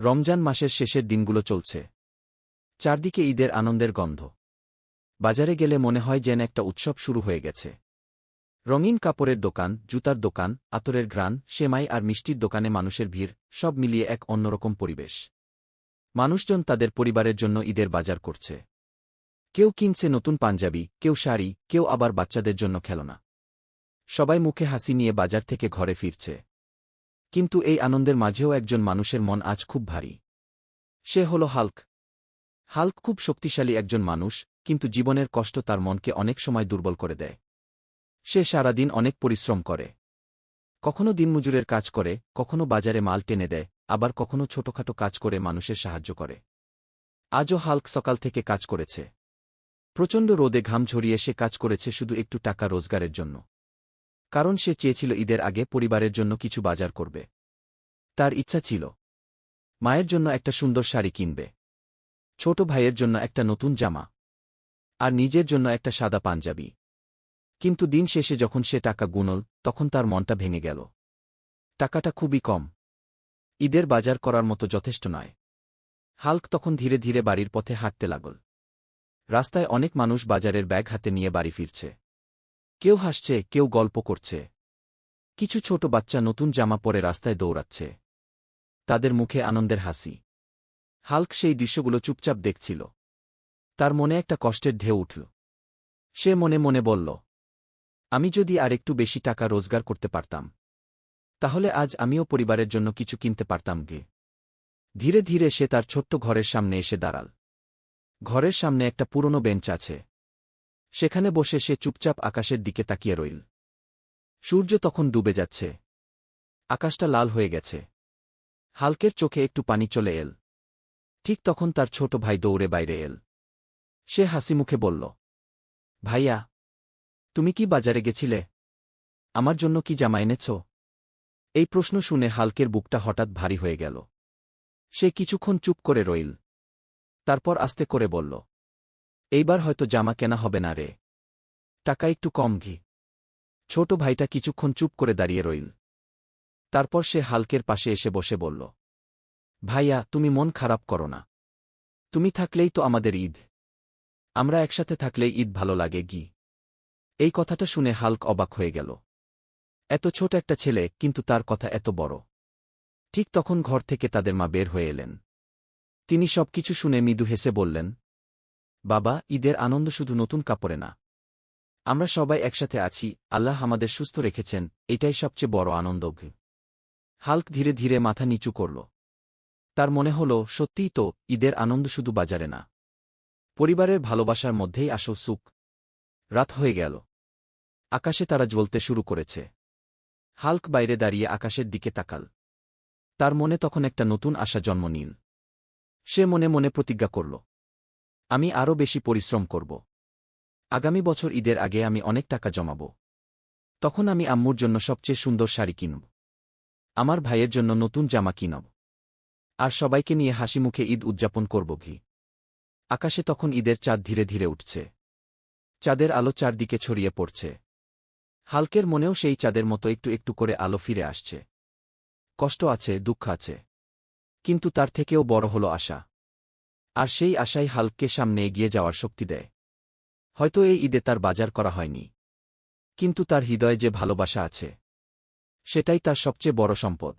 রমজান মাসের শেষের দিনগুলো চলছে। চারদিকে ঈদের আনন্দের গন্ধ। বাজারে গেলে মনে হয় যেন একটা উৎসব শুরু হয়ে গেছে। রঙিন কাপড়ের দোকান, জুতার দোকান, আতরের ঘ্রাণ, সেমাই আর মিষ্টির দোকানে মানুষের ভিড়, সব মিলিয়ে এক অন্যরকম পরিবেশ। মানুষজন তাদের পরিবারের জন্য ঈদের বাজার করছে। কেউ কিনছে নতুন পাঞ্জাবি, কেউ শাড়ি, কেউ আবার বাচ্চাদের জন্য খেলনা। সবাই মুখে হাসি নিয়ে বাজার থেকে ঘরে ফিরছে। কিন্তু এই আনন্দের মাঝেও একজন মানুষের মন আজ খুব ভারী। সে হল হাল্ক। হাল্ক খুব শক্তিশালী একজন মানুষ, কিন্তু জীবনের কষ্ট তার মনকে অনেক সময় দুর্বল করে দেয়। সে সারাদিন অনেক পরিশ্রম করে। কখনো দিনমজুরের কাজ করে, কখনো বাজারে মাল টেনে দেয়, আবার কখনো ছোটখাটো কাজ করে মানুষের সাহায্য করে। আজও হাল্ক সকাল থেকে কাজ করেছে। প্রচণ্ড রোদে ঘাম ঝরিয়ে সে কাজ করেছে শুধু একটু টাকা রোজগারের জন্য। কারণ সে চেয়েছিল ঈদের আগে পরিবারের জন্য কিছু বাজার করবে। তার ইচ্ছা ছিল মায়ের জন্য একটা সুন্দর শাড়ি কিনবে, ছোট ভাইয়ের জন্য একটা নতুন জামা, আর নিজের জন্য একটা সাদা পাঞ্জাবি। কিন্তু দিন শেষে যখন সে টাকা গুনল, তখন তার মনটা ভেঙে গেল। টাকাটা খুবই কম। ঈদের বাজার করার মতো যথেষ্ট নয়। হাল্ক তখন ধীরে ধীরে বাড়ির পথে হাঁটতে লাগল। রাস্তায় অনেক মানুষ বাজারের ব্যাগ হাতে নিয়ে বাড়ি ফিরছে। কেউ হাসছে, কেউ গল্প করছে। কিছু ছোট বাচ্চা নতুন জামা পরে রাস্তায় দৌড়াচ্ছে। তাদের মুখে আনন্দের হাসি। হাল্ক সেই দৃশ্যগুলো চুপচাপ দেখছিল। তার মনে একটা কষ্টের ঢেউ উঠল। সে মনে মনে বলল, আমি যদি আর একটু বেশি টাকা রোজগার করতে পারতাম, তাহলে আজ আমিও পরিবারের জন্য কিছু কিনতে পারতাম গে। ধীরে ধীরে সে তার ছোট্ট ঘরের সামনে এসে দাঁড়াল। ঘরের সামনে একটা পুরনো বেঞ্চ আছে। সেখানে বসে সে চুপচাপ আকাশের দিকে তাকিয়ে রইল। সূর্য তখন ডুবে যাচ্ছে। আকাশটা লাল হয়ে গেছে। হাল্কের চোখে একটু পানি চলে এল। ঠিক তখন তার ছোট ভাই দৌড়ে বাইরে এল। সে হাসিমুখে বলল, ভাইয়া, তুমি কি বাজারে গেছিলে? আমার জন্য কি জামা এনেছ? এই প্রশ্ন শুনে হাল্কের বুকটা হঠাৎ ভারী হয়ে গেল। সে কিছুক্ষণ চুপ করে রইল। তারপর আস্তে করে বলল, এইবার হয়তো জামা কেনা হবে না রে। টাকা একটু কম ঘি। ছোট ভাইটা কিছুক্ষণ চুপ করে দাঁড়িয়ে রইল। তারপর সে হাল্কের পাশে এসে বসে বলল, ভাইয়া, তুমি মন খারাপ করো না। তুমি থাকলেই তো আমাদের ঈদ। আমরা একসাথে থাকলেই ঈদ ভালো লাগে গি। এই কথাটা শুনে হাল্ক অবাক হয়ে গেল। এত ছোট একটা ছেলে, কিন্তু তার কথা এত বড়। ঠিক তখন ঘর থেকে তাদের মা বের হয়ে এলেন। তিনি সবকিছু শুনে মৃদু হেসে বললেন, বাবা, ঈদের আনন্দ শুধু নতুন কাপড়ে না। আমরা সবাই একসাথে আছি, আল্লাহ আমাদের সুস্থ রেখেছেন, এটাই সবচেয়ে বড় আনন্দ। হাল্ক ধীরে ধীরে মাথা নিচু করল। তার মনে হল, সত্যিই তো, ঈদের আনন্দ শুধু বাজারে না, পরিবারের ভালোবাসার মধ্যেই আসল সুখ। রাত হয়ে গেল। আকাশে তারা জ্বলতে শুরু করেছে। হাল্ক বাইরে দাঁড়িয়ে আকাশের দিকে তাকাল। তার মনে তখন একটা নতুন আশা জন্ম নিল। সে মনে মনে প্রতিজ্ঞা করল, আমি আরও বেশি পরিশ্রম করব। আগামী বছর ঈদের আগে আমি অনেক টাকা জমাব। তখন আমি আম্মুর জন্য সবচেয়ে সুন্দর শাড়ি কিনব, আমার ভাইয়ের জন্য নতুন জামা কিনব, আর সবাইকে নিয়ে হাসিমুখে ঈদ উদযাপন করব ঘি। আকাশে তখন ঈদের চাঁদ ধীরে ধীরে উঠছে। চাঁদের আলো চারদিকে ছড়িয়ে পড়ছে। হাল্কের মনেও সেই চাঁদের মতো একটু একটু করে আলো ফিরে আসছে। কষ্ট আছে, দুঃখ আছে, কিন্তু তার থেকেও বড় হল আশা। আর সেই আশাই হাল্ককে সামনে এগিয়ে যাওয়ার শক্তি দেয়। হয়তো এই ঈদে তার বাজার করা হয়নি, কিন্তু তার হৃদয়ে যে ভালোবাসা আছে, সেটাই তার সবচেয়ে বড় সম্পদ।